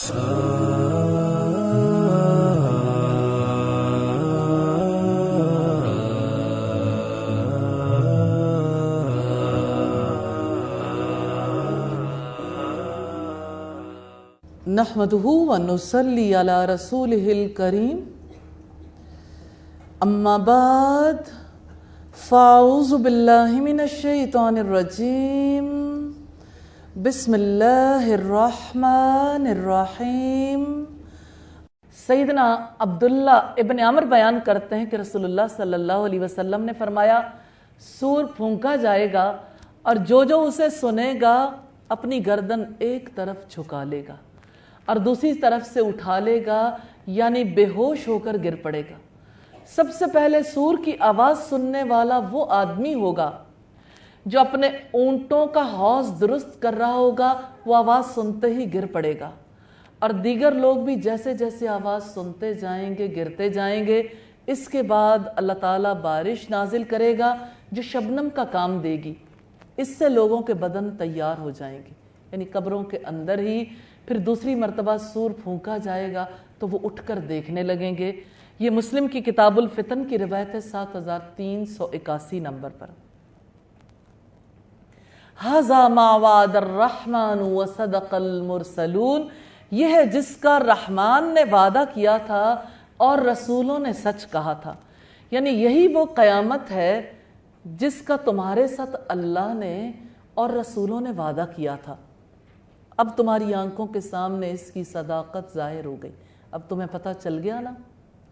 नहमदुहु व नुसल्ली अला रसूलिहिल करीम अम्मा बाद फ़ाऊज़ु बिल्लाहि मिनश शैतानिर रजीम बिस्मिल्लाहिर्रहमानिर्रहीम। सैयदना अब्दुल्ला इब्न अमर बयान करते हैं कि रसूलुल्लाह सल्लल्लाहु अलैहि वसल्लम ने फरमाया, सूर फूंका जाएगा और जो जो उसे सुनेगा अपनी गर्दन एक तरफ झुका लेगा और दूसरी तरफ से उठा लेगा, यानी बेहोश होकर गिर पड़ेगा। सबसे पहले सूर की आवाज़ सुनने वाला वो आदमी होगा जो अपने ऊंटों का हौज दुरुस्त कर रहा होगा, वो आवाज़ सुनते ही गिर पड़ेगा और दीगर लोग भी जैसे जैसे आवाज़ सुनते जाएंगे गिरते जाएंगे। इसके बाद अल्लाह ताला बारिश नाजिल करेगा जो शबनम का काम देगी। इससे लोगों के बदन तैयार हो जाएंगे, यानी कब्रों के अंदर ही। फिर दूसरी मर्तबा सूर फूंका जाएगा तो वो उठकर देखने लगेंगे। ये मुस्लिम की किताबुल फितन की रिवायत है 7381 नंबर पर। हाज़ा मा वअदर रहमान व सदक़ल मुरसलून, यह है जिसका रहमान ने वादा किया था और रसूलों ने सच कहा था। यानी यही वो क़यामत है जिसका तुम्हारे साथ अल्लाह ने और रसूलों ने वादा किया था। अब तुम्हारी आंखों के सामने इसकी सदाकत ज़ाहिर हो गई। अब तुम्हें पता चल गया ना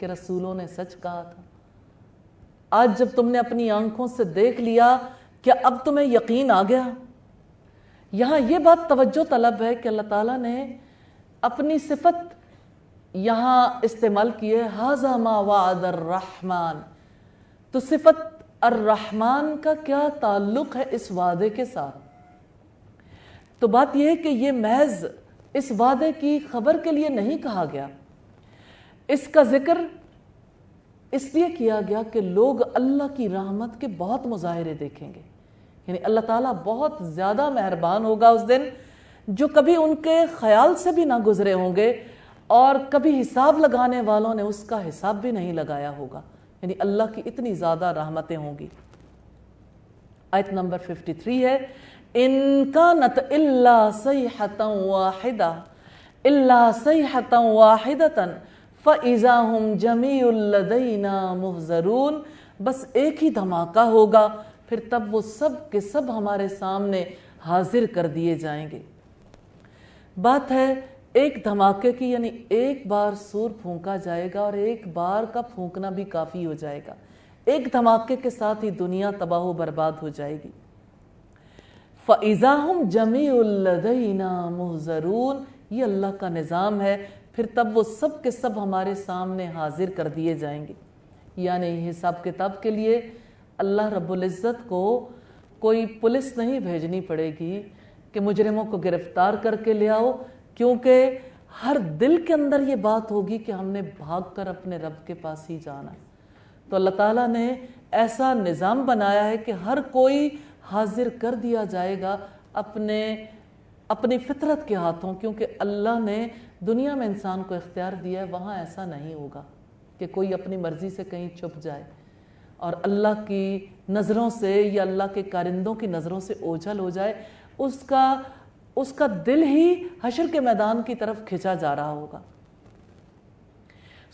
कि रसूलों ने सच कहा था। आज जब तुमने अपनी आंखों से देख लिया, क्या अब तुम्हें यकीन आ गया? यहाँ ये बात तवज्जो तलब है कि अल्लाह ताला ने अपनी सिफत यहाँ इस्तेमाल की है, हाज़ा मा वअदर रहमान। तो सिफत अर्रहमान का क्या ताल्लुक़ है इस वादे के साथ? तो बात यह है कि ये महज इस वादे की खबर के लिए नहीं कहा गया, इसका जिक्र इसलिए किया गया कि लोग अल्लाह की रहमत के बहुत मुजाहिरे देखेंगे। यानी अल्लाह ताला बहुत ज़्यादा मेहरबान होगा उस दिन, जो कभी उनके ख्याल से भी ना गुजरे होंगे और कभी हिसाब लगाने वालों ने उसका हिसाब भी नहीं लगाया होगा। यानी अल्लाह की इतनी ज़्यादा रहमतें होंगी। आयत नंबर 53 है, इनकानत इल्ला सैहतन वाहिदा इल्ला सैहतन वाहिदतन फ़इज़ा हुम जमीउल लदैना मुहज़रून। बस एक ही धमाका होगा, फिर तब वो सब के सब हमारे सामने हाजिर कर दिए जाएंगे। बात है एक धमाके की, यानी एक बार सूर फूंका जाएगा और एक बार का फूंकना भी काफ़ी हो जाएगा। एक धमाके के साथ ही दुनिया तबाह बर्बाद हो जाएगी। फ़इज़ा हुम जमीउल लदैना मुहज़रून, ये अल्लाह का निज़ाम है। फिर तब वो सब के सब हमारे सामने हाजिर कर दिए जाएंगे। यानी हिसाब किताब के लिए अल्लाह रब्बुल इज़्ज़त को कोई पुलिस नहीं भेजनी पड़ेगी कि मुजरिमों को गिरफ्तार करके ले आओ, क्योंकि हर दिल के अंदर ये बात होगी कि हमने भागकर अपने रब के पास ही जाना। तो अल्लाह ताला ने ऐसा निज़ाम बनाया है कि हर कोई हाजिर कर दिया जाएगा अपनी फितरत के हाथों, क्योंकि अल्लाह ने दुनिया में इंसान को इख्तियार दिया है। वहाँ ऐसा नहीं होगा कि कोई अपनी मर्ज़ी से कहीं छुप जाए और अल्लाह की नज़रों से या अल्लाह के कारिंदों की नज़रों से ओझल हो जाए। उसका दिल ही हशर के मैदान की तरफ खिंचा जा रहा होगा।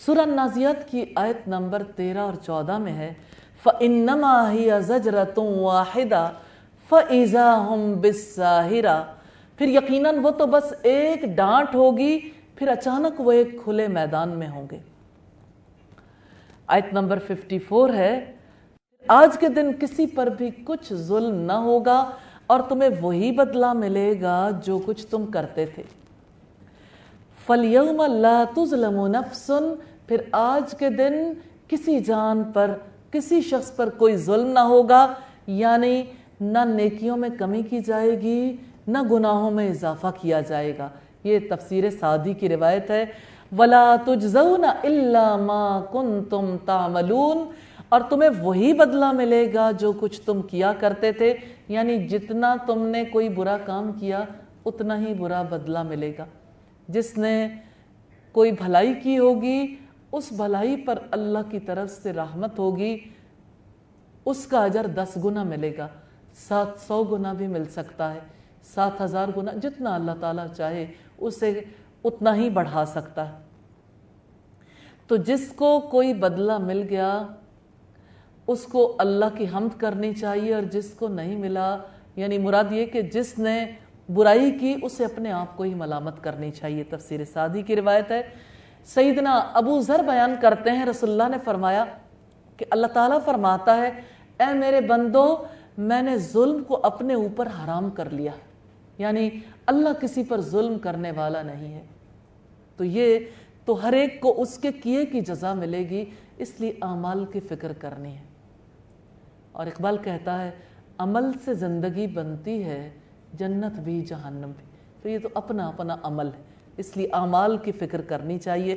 सूरह नाज़ियात की आयत नंबर 13 और 14 में है, फ़इन्नमा हिय ज़जरतुन वाहिदा फ़इज़ा हुम बिस्साहिरा। फिर यकीनन वो तो बस एक डांट होगी, फिर अचानक वो एक खुले मैदान में होंगे। आयत नंबर 54 है, आज के दिन किसी पर भी कुछ जुल्म न होगा और तुम्हें वही बदला मिलेगा जो कुछ तुम करते थे। फलयौम ला तुज़लमु नफ्सुन, फिर आज के दिन किसी जान पर किसी शख्स पर कोई जुल्म ना होगा, यानी ना नेकियों में कमी की जाएगी ना गुनाहों में इजाफा किया जाएगा। ये तफसीर सादी की रिवायत है, वला तुजज़ौना इल्ला मा कुंतुम तामलून, और तुम्हें वही बदला मिलेगा जो कुछ तुम किया करते थे। यानी जितना तुमने कोई बुरा काम किया उतना ही बुरा बदला मिलेगा। جس نے کوئی بھلائی کی ہوگی اس بھلائی پر اللہ کی طرف سے رحمت ہوگی، اس کا اجر 10 گنا ملے گا، 700 گنا بھی مل سکتا ہے، 7000 گنا، جتنا اللہ تعالیٰ چاہے اسے اتنا ہی بڑھا سکتا ہے۔ تو جس کو کوئی بدلہ مل گیا اس کو اللہ کی حمد کرنی چاہیے، اور جس کو نہیں ملا، یعنی مراد یہ کہ جس نے برائی کی اسے اپنے آپ کو ہی ملامت کرنی چاہیے۔ تفسیر سعدی کی روایت ہے، سیدنا ابو ذر بیان کرتے ہیں رسول اللہ نے فرمایا کہ اللہ تعالیٰ فرماتا ہے اے میرے بندو میں نے ظلم کو اپنے اوپر حرام کر لیا، یعنی اللہ کسی پر ظلم کرنے والا نہیں ہے، تو ہر ایک کو اس کے کیے کی جزا ملے گی، اس لیے اعمال کی فکر کرنی ہے۔ اور اقبال کہتا ہے عمل سے زندگی بنتی ہے، جنت بھی جہنم بھی، تو یہ تو اپنا اپنا عمل ہے، اس لیے اعمال کی فکر کرنی چاہیے۔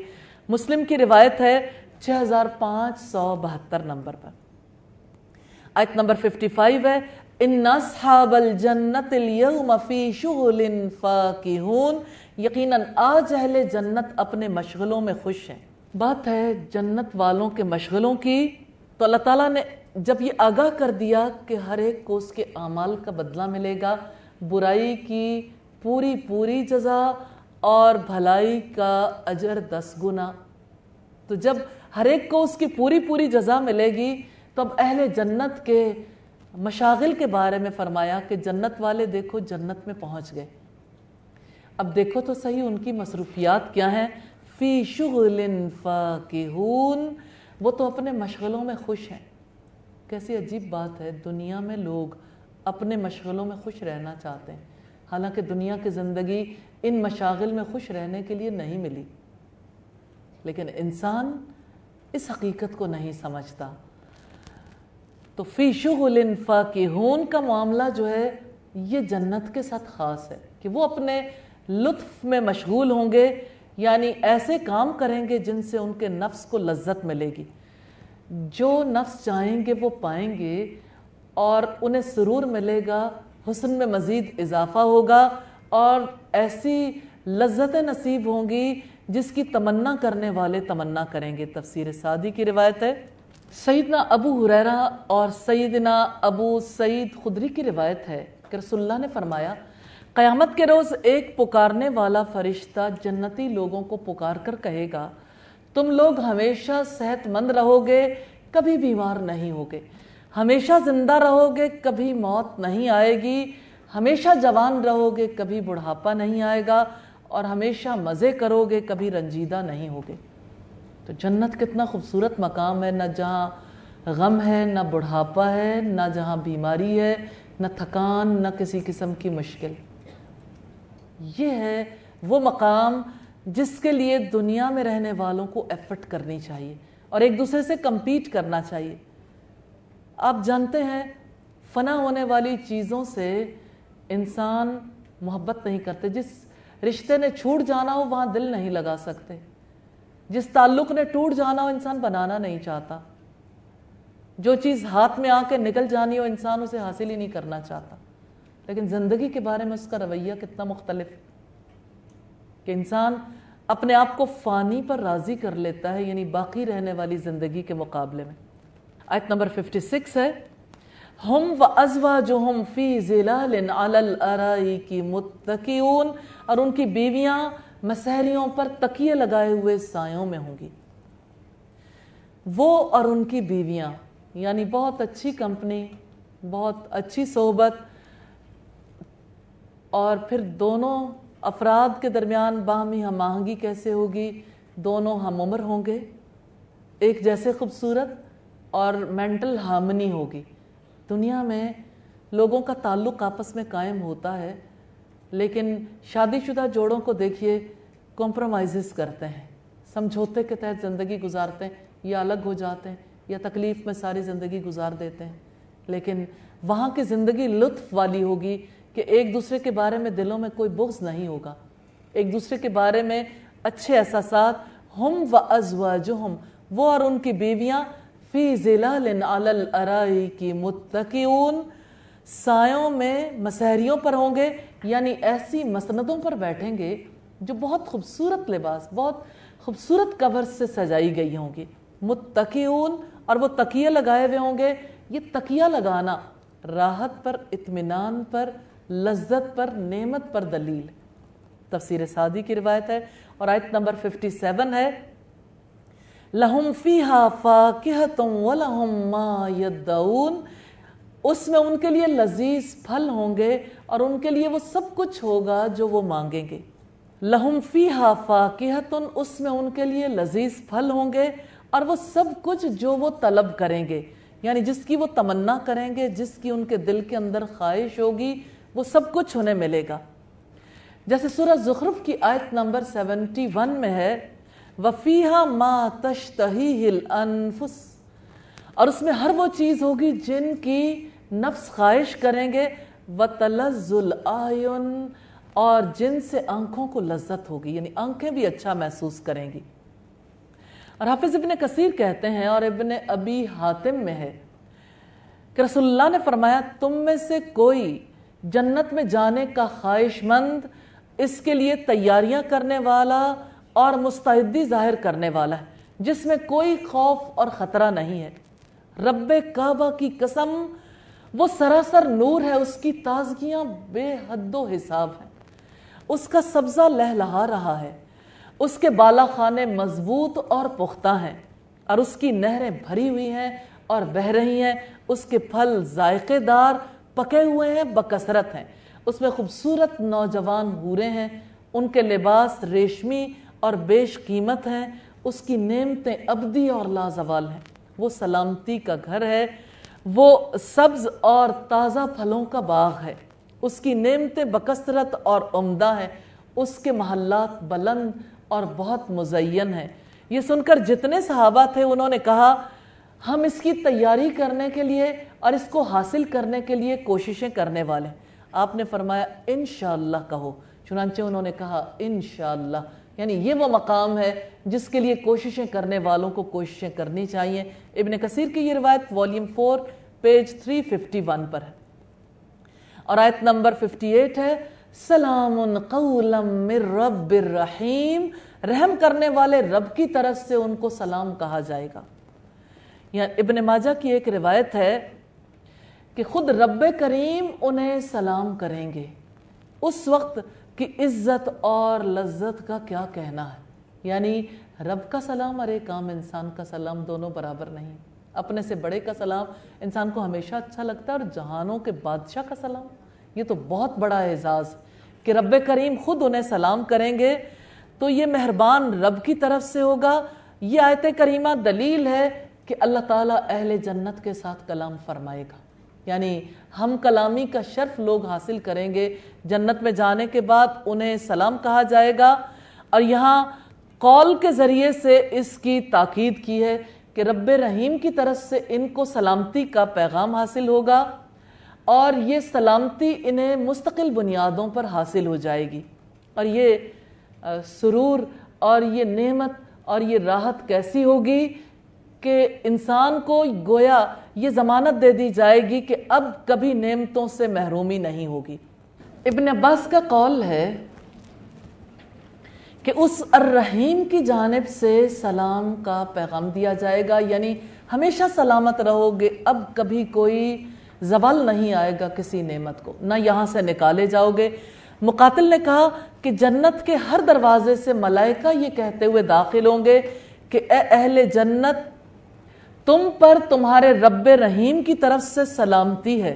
مسلم کی روایت ہے 6572 نمبر پر، آیت نمبر 55 ہے، ان اصحاب الجنت اليوم فی شغل فاکہون، یقیناً آج اہل جنت اپنے مشغلوں میں خوش ہیں۔ بات ہے جنت والوں کے مشغلوں کی، تو اللہ تعالیٰ نے جب یہ آگاہ کر دیا کہ ہر ایک کو اس کے اعمال کا بدلہ ملے گا، برائی کی پوری جزا اور بھلائی کا اجر 10 گنا، تو جب ہر ایک کو اس کی پوری جزا ملے گی تو اب اہل جنت کے مشاغل کے بارے میں فرمایا کہ جنت والے دیکھو جنت میں پہنچ گئے، اب دیکھو تو صحیح ان کی مصروفیات کیا ہیں، فی شغل فاکہون، وہ تو اپنے مشغلوں میں خوش ہیں۔ کیسی عجیب بات ہے، دنیا میں لوگ اپنے مشغلوں میں خوش رہنا چاہتے ہیں، حالانکہ دنیا کی زندگی ان مشاغل میں خوش رہنے کے لیے نہیں ملی، لیکن انسان اس حقیقت کو نہیں سمجھتا۔ تو فی شغل فاکہون کا معاملہ جو ہے یہ جنت کے ساتھ خاص ہے کہ وہ اپنے لطف میں مشغول ہوں گے، یعنی ایسے کام کریں گے جن سے ان کے نفس کو لذت ملے گی، جو نفس چاہیں گے وہ پائیں گے، اور انہیں سرور ملے گا، حسن میں مزید اضافہ ہوگا، اور ایسی لذتیں نصیب ہوں گی جس کی تمنا کرنے والے تمنا کریں گے۔ تفسیر سعدی کی روایت ہے، سیدنا ابو ہریرہ اور سیدنا ابو سعید خدری کی روایت ہے کہ رسول اللہ نے فرمایا قیامت کے روز ایک پکارنے والا فرشتہ جنتی لوگوں کو پکار کر کہے گا تم لوگ ہمیشہ صحت مند رہو گے، کبھی بیمار نہیں ہوگے، ہمیشہ زندہ رہو گے، کبھی موت نہیں آئے گی، ہمیشہ جوان رہو گے، کبھی بڑھاپا نہیں آئے گا، اور ہمیشہ مزے کرو گے، کبھی رنجیدہ نہیں ہوگے۔ تو جنت کتنا خوبصورت مقام ہے، نہ جہاں غم ہے، نہ بڑھاپا ہے، نہ جہاں بیماری ہے، نہ تھکان، نہ کسی قسم کی مشکل۔ یہ ہے وہ مقام جس کے لیے دنیا میں رہنے والوں کو ایفرٹ کرنی چاہیے اور ایک دوسرے سے کمپیٹ کرنا چاہیے۔ آپ جانتے ہیں فنا ہونے والی چیزوں سے انسان محبت نہیں کرتے، جس رشتے نے چھوٹ جانا ہو وہاں دل نہیں لگا سکتے، جس تعلق نے ٹوٹ جانا ہو انسان بنانا نہیں چاہتا، جو چیز ہاتھ میں آ کے نکل جانی ہو انسان اسے حاصل ہی نہیں کرنا چاہتا۔ لیکن زندگی کے بارے میں اس کا رویہ کتنا مختلف کہ انسان اپنے آپ کو فانی پر راضی کر لیتا ہے، یعنی باقی رہنے والی زندگی کے مقابلے میں۔ آیت نمبر 56 ہے، ہم وازواجہم فی ظلال علی الارائک متکئون، اور ان کی بیویاں مسہریوں پر تکیے لگائے ہوئے سایوں میں ہوں گی۔ وہ اور ان کی بیویاں، یعنی بہت اچھی کمپنی، بہت اچھی صحبت، اور پھر دونوں افراد کے درمیان باہمی ہم آہنگی کیسے ہوگی، دونوں ہم عمر ہوں گے، ایک جیسے خوبصورت، اور مینٹل ہارمنی ہوگی۔ دنیا میں لوگوں کا تعلق آپس میں قائم ہوتا ہے، لیکن شادی شدہ جوڑوں کو دیکھیے کمپرومائزز کرتے ہیں، سمجھوتے کے تحت زندگی گزارتے ہیں، یا الگ ہو جاتے ہیں یا تکلیف میں ساری زندگی گزار دیتے ہیں، لیکن وہاں کی زندگی لطف والی ہوگی کہ ایک دوسرے کے بارے میں دلوں میں کوئی بغض نہیں ہوگا، ایک دوسرے کے بارے میں اچھے احساسات۔ ہم وازواجہم، وہ اور ان کی بیویاں، فی ظلال علی الارائک متکئون، سایوں میں مسہریوں پر ہوں گے، یعنی ایسی مسندوں پر بیٹھیں گے जो बहुत खूबसूरत लिबास, बहुत खूबसूरत कवर से सजाई गई होंगी। मुत्तकीऊन, और वो तकिए लगाए हुए होंगे। ये तकिया लगाना राहत पर, इत्मीनान पर, लज्जत पर, नेमत पर दलील। तफसीर सादी की रिवायत है। और आयत नंबर 57 है, लहुम फीहा फाकिहतुम व लहुम मा यद्दऊन, उसमें उनके लिए लजीज फल होंगे और उनके लिए वो सब कुछ होगा जो वो मांगेंगे। लहुम फीहा फाकिहतुन, उसमें उनके लिए लजीज फल होंगे और वो सब कुछ जो वो तलब करेंगे, यानी जिसकी वो तमन्ना करेंगे, जिसकी उनके दिल के अंदर ख्वाहिश होगी, वो सब कुछ उन्हें मिलेगा। जैसे सूरह ज़ुखरुफ की आयत नंबर 71 में है, वफ़ीहा मा तश्तहीहिल अनफुस, और उसमें हर वो चीज़ होगी जिनकी नफ्स ख्वाहिश करेंगे, वतलज़्ज़ुल आयुन, और जिनसे आंखों को लज्जत होगी, यानी आंखें भी अच्छा महसूस करेंगी। और हाफिज इब्न कसीर कहते हैं और इब्न अबी हातिम में है कि रसूलुल्लाह ने फरमाया, तुम में से कोई जन्नत में जाने का ख्वाहिशमंद, इसके लिए तैयारियां करने वाला और मुस्तैदी जाहिर करने वाला है, जिसमें कोई खौफ और ख़तरा नहीं है। रब्बे काबा की कसम, वो सरासर नूर है, उसकी ताजगियां बेहद्दो हिसाब हैं, उसका सब्जा लहलहा रहा है, उसके बाला खाने मजबूत और पुख्ता हैं, और उसकी नहरें भरी हुई हैं और बह रही हैं, उसके फल जायकेदार पके हुए हैं, बकसरत हैं, उसमें खूबसूरत नौजवान हूरें हैं, उनके लिबास रेशमी और बेश कीमत हैं, उसकी नेमतें अबदी और लाजवाल हैं। वो सलामती का घर है, वो सब्ज और ताज़ा फलों का बाग है, उसकी नेमतें बकसरत और उम्दा हैं, उसके महल्लात बुलंद और बहुत मुज़य्यन हैं। ये सुनकर जितने सहाबा थे उन्होंने कहा, हम इसकी तैयारी करने के लिए और इसको हासिल करने के लिए कोशिशें करने वाले। आपने फरमाया इंशाअल्लाह कहो, चुनांचे उन्होंने कहा इंशाअल्लाह, यानी ये वो मकाम है जिसके लिए कोशिशें करने वालों को कोशिशें करनी चाहिए। इब्न कसीर की ये रिवायत वॉल्यूम 4 पेज 351 पर है। और आयत नंबर 58 है, सलामुन कौलम मिर रब्बिर रहीम, रहम करने वाले रब की तरफ से उनको सलाम कहा जाएगा। यहाँ इब्न माजा की एक रिवायत है कि खुद रब्बे करीम उन्हें सलाम करेंगे। उस वक्त की इज्जत और लज्जत का क्या कहना है, यानी रब का सलाम और एक आम इंसान का सलाम दोनों बराबर नहीं। अपने से बड़े का सलाम इंसान को हमेशा अच्छा लगता है, और जहानों के बादशाह का सलाम, ये तो बहुत बड़ा एजाज़ कि रब्बे करीम खुद उन्हें सलाम करेंगे, तो ये मेहरबान रब की तरफ से होगा। ये आयत करीमा दलील है कि अल्लाह ताला अहले जन्नत के साथ कलाम फरमाएगा, यानी हम कलामी का शर्फ लोग हासिल करेंगे। जन्नत में जाने के बाद उन्हें सलाम कहा जाएगा। और यहाँ कौल के ज़रिए से इसकी ताकीद की है कि रब्बे रहीम की तरफ से इनको सलामती का पैगाम हासिल होगा, और ये सलामती इन्हें मुस्तकिल बुनियादों पर हासिल हो जाएगी। और ये सुरूर और ये नेमत और ये राहत कैसी होगी कि इंसान को गोया ये ज़मानत दे दी जाएगी कि अब कभी नेमतों से महरूमी नहीं होगी। इब्न अब्बास का कौल है कि उस अर्रहीम की जानिब से सलाम का पैगाम दिया जाएगा, यानी हमेशा सलामत रहोगे, अब कभी कोई ज़वाल नहीं आएगा किसी नेमत को, ना यहाँ से निकाले जाओगे। मुकातिल ने कहा कि जन्नत के हर दरवाजे से मलाइका ये कहते हुए दाखिल होंगे कि ए अहले जन्नत, तुम पर तुम्हारे रब्बे रहीम की तरफ से सलामती है,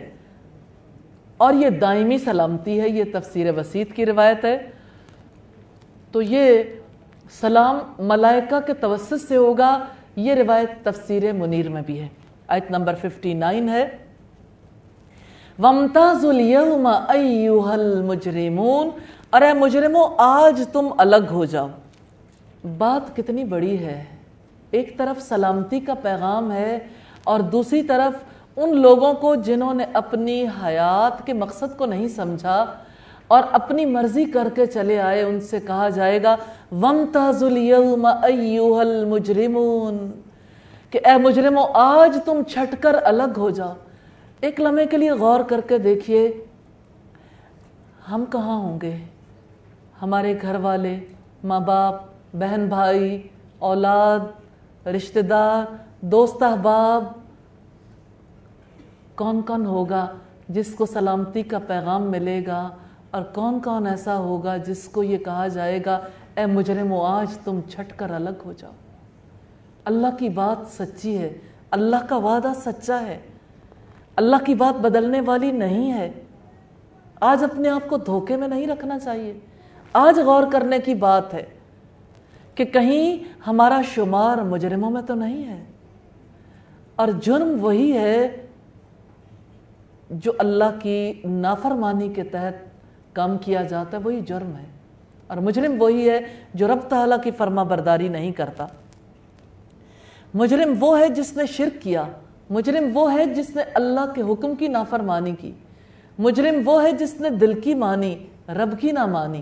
और ये दायमी सलामती है। ये तफसीर वसीत की रिवायत है। तो ये सलाम मलाइका के तवस्सुत से होगा। ये रिवायत तफसीर मुनीर में भी है। आयत नंबर 59 है, वमताजुल यौम अय्युहल मुजरिमून, अरे मुजरिमों आज तुम अलग हो जाओ। बात कितनी बड़ी है, एक तरफ सलामती का पैगाम है और दूसरी तरफ उन लोगों को जिन्होंने अपनी हयात के मकसद को नहीं समझा और अपनी मर्जी करके चले आए, उनसे कहा जाएगा वमताजुल यौम अय्युहल मुजरिमून, कि ए मुजरिमों आज तुम छटकर अलग हो जाओ। एक लम्हे के लिए गौर करके देखिए, हम कहाँ होंगे, ہمارے گھر والے، ماں باپ، بہن بھائی، اولاد، رشتہ دار، دوست احباب، کون کون ہوگا جس کو سلامتی کا پیغام ملے گا، اور کون کون ایسا ہوگا جس کو یہ کہا جائے گا اے مجرمو آج تم چھٹ کر الگ ہو جاؤ۔ اللہ کی بات سچی ہے، اللہ کا وعدہ سچا ہے، اللہ کی بات بدلنے والی نہیں ہے۔ آج اپنے آپ کو دھوکے میں نہیں رکھنا چاہیے۔ آج غور کرنے کی بات ہے کہ کہیں ہمارا شمار مجرموں میں تو نہیں ہے، اور جرم وہی ہے جو اللہ کی نافرمانی کے تحت کام کیا جاتا ہے، وہی جرم ہے، اور مجرم وہی ہے جو رب تعالیٰ کی فرما برداری نہیں کرتا۔ مجرم وہ ہے جس نے شرک کیا، مجرم وہ ہے جس نے اللہ کے حکم کی نافرمانی کی، مجرم وہ ہے جس نے دل کی مانی رب کی نہ مانی۔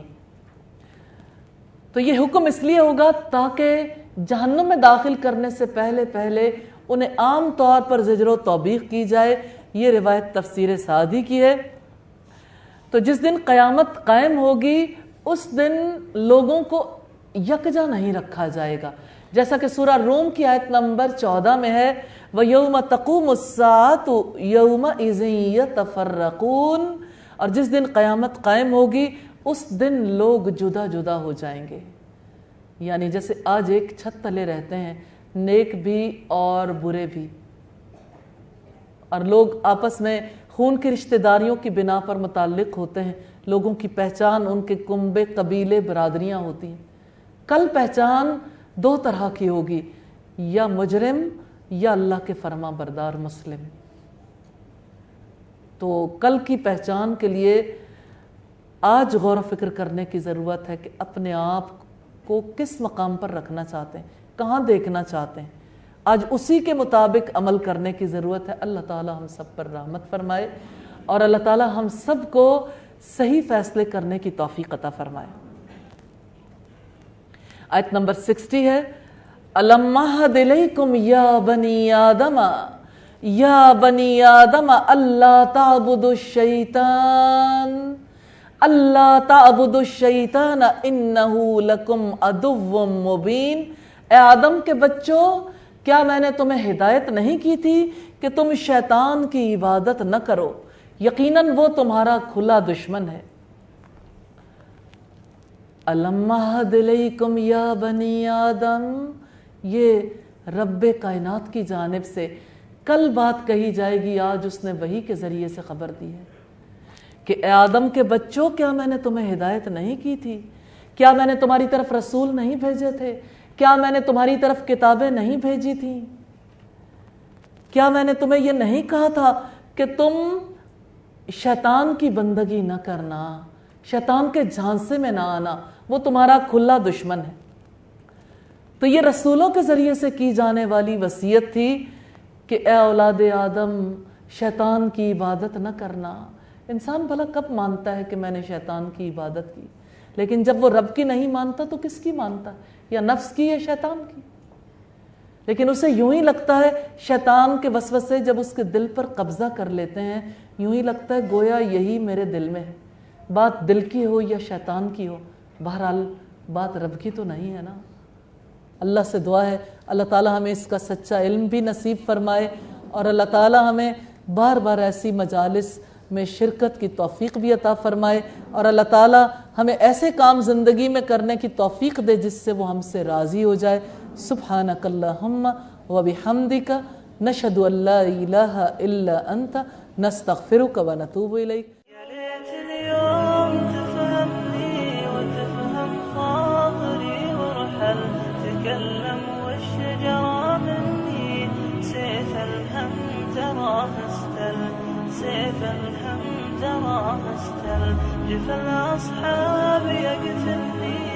تو یہ حکم اس لیے ہوگا تاکہ جہنم میں داخل کرنے سے پہلے انہیں عام طور پر زجر و توبیخ کی جائے۔ یہ روایت تفسیر سعدی کی ہے۔ تو جس دن قیامت قائم ہوگی اس دن لوگوں کو یکجا نہیں رکھا جائے گا، جیسا کہ سورہ روم کی آیت نمبر 14 میں ہے وَيَوْمَ تَقُومُ السَّاعَةُ يَوْمَئِذٍ يَتَفَرَّقُونَ، اور جس دن قیامت قائم ہوگی اس دن لوگ جدا جدا ہو جائیں گے۔ یعنی جیسے آج ایک چھت تلے رہتے ہیں نیک بھی اور برے بھی، اور لوگ آپس میں خون کی رشتہ داریوں کی بنا پر متعلق ہوتے ہیں، لوگوں کی پہچان ان کے کنبے، قبیلے، برادریاں ہوتی ہیں۔ کل پہچان دو طرح کی ہوگی، یا مجرم یا اللہ کے فرما بردار مسلم۔ تو کل کی پہچان کے لیے آج غور و فکر کرنے کی ضرورت ہے کہ اپنے آپ کو کس مقام پر رکھنا چاہتے ہیں، کہاں دیکھنا چاہتے ہیں۔ آج اسی کے مطابق عمل کرنے کی ضرورت ہے۔ اللہ تعالی ہم سب پر رحمت فرمائے، اور اللہ تعالی ہم سب کو صحیح فیصلے کرنے کی توفیق عطا فرمائے۔ آیت نمبر 60 ہے أَلَمْ أَعْهَدْ إِلَيْكُمْ يَا بَنِي آدَمَ أَلَّا تَعْبُدُوا الشَّيْطَانَ إِنَّهُ لَكُمْ عَدُوٌّ مُّبِينٌ۔ اے آدم کے بچوں، کیا میں نے تمہیں ہدایت نہیں کی تھی کہ تم شیطان کی عبادت نہ کرو، یقیناً وہ تمہارا کھلا دشمن ہے۔ أَلَمْ أَعْهَدْ إِلَيْكُمْ يَا بَنِي آدَمَ، یہ رب کائنات کی جانب سے کل بات کہی جائے گی، آج اس نے وحی کے ذریعے سے خبر دی ہے کہ اے آدم کے بچوں، کیا میں نے تمہیں ہدایت نہیں کی تھی؟ کیا میں نے تمہاری طرف رسول نہیں بھیجے تھے؟ کیا میں نے تمہاری طرف کتابیں نہیں بھیجی تھیں؟ کیا میں نے تمہیں یہ نہیں کہا تھا کہ تم شیطان کی بندگی نہ کرنا، شیطان کے جھانسے میں نہ آنا، وہ تمہارا کھلا دشمن ہے۔ تو یہ رسولوں کے ذریعے سے کی جانے والی وصیت تھی کہ اے اولاد آدم، شیطان کی عبادت نہ کرنا۔ انسان بھلا کب مانتا ہے کہ میں نے شیطان کی عبادت کی؟ لیکن جب وہ رب کی نہیں مانتا تو کس کی مانتا؟ یا نفس کی یا شیطان کی؟ لیکن اسے یوں ہی لگتا ہے، شیطان کے وسوسے جب اس کے دل پر قبضہ کر لیتے ہیں، یوں ہی لگتا ہے گویا یہی میرے دل میں ہے۔ بات دل کی ہو یا شیطان کی ہو، بہرحال بات رب کی تو نہیں ہے نا۔ اللہ سے دعا ہے اللہ تعالیٰ ہمیں اس کا سچا علم بھی نصیب فرمائے، اور اللہ تعالیٰ ہمیں بار بار ایسی مجالس میں شرکت کی توفیق بھی عطا فرمائے، اور اللہ تعالیٰ ہمیں ایسے کام زندگی میں کرنے کی توفیق دے جس سے وہ ہم سے راضی ہو جائے۔ سبحانک اللہم وبحمدک نشہد ان لا الہ الا انت نستغفرک ونتوب الیک۔ يا ليت اليوم تفهمني وتفهم خاطري وارحل تكلم والشجرة مني سيف الهم تراه استل، سيف الهم تراه استل، جفا الأصحاب يقتلني